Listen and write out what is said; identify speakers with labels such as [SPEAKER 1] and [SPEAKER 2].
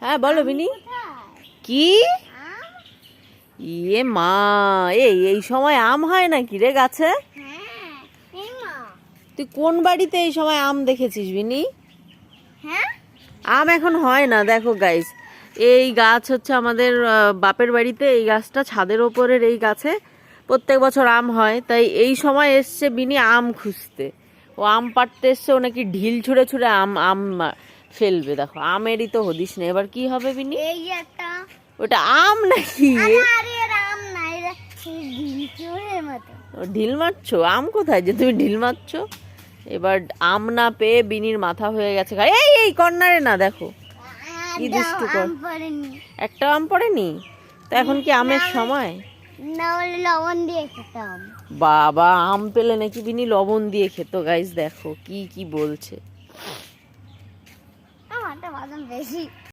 [SPEAKER 1] হ্যাঁ বলো বিনি। কি? ইয়ে মা, এই সময় আম হয় নাকি রে গাছে? তুই কোন বাড়িতে এই সময় আম দেখেছিস বিনি? আম এখন হয় না, দেখো গাইস। এই গাছ হচ্ছে আমাদের বাপের বাড়িতে, এই গাছটা ছাদের ওপরের এই গাছে প্রত্যেক বছর আম হয়। তাই এই সময় এসছে বিনি আম খুঁজতে। ও আম পাড়তে এসছে, ও নাকি ঢিল ছুঁড়ে ছুঁড়ে আম আম ফেলবে। দেখো আমেরই তো হদিস নেই, এবার কি হবে বিনি? ওটা আম নাকি? ঢিল মারছো? আম কোথায় যে তুমি ঢিল মারছো? এবার আম না পেয়ে বিনির মাথা হয়ে গেছে। এই কর্নারে না, দেখো কি দুষ্টু কর। একটা আম পড়েনি তো এখন কি আমের সময়?
[SPEAKER 2] লবণ দিয়ে খেতাম।
[SPEAKER 1] বাবা, আম পেলে নাকি বিনি লবণ দিয়ে খেত। গাইস দেখো কি কি বলছে।
[SPEAKER 2] আমারটা বাদাম বেশি।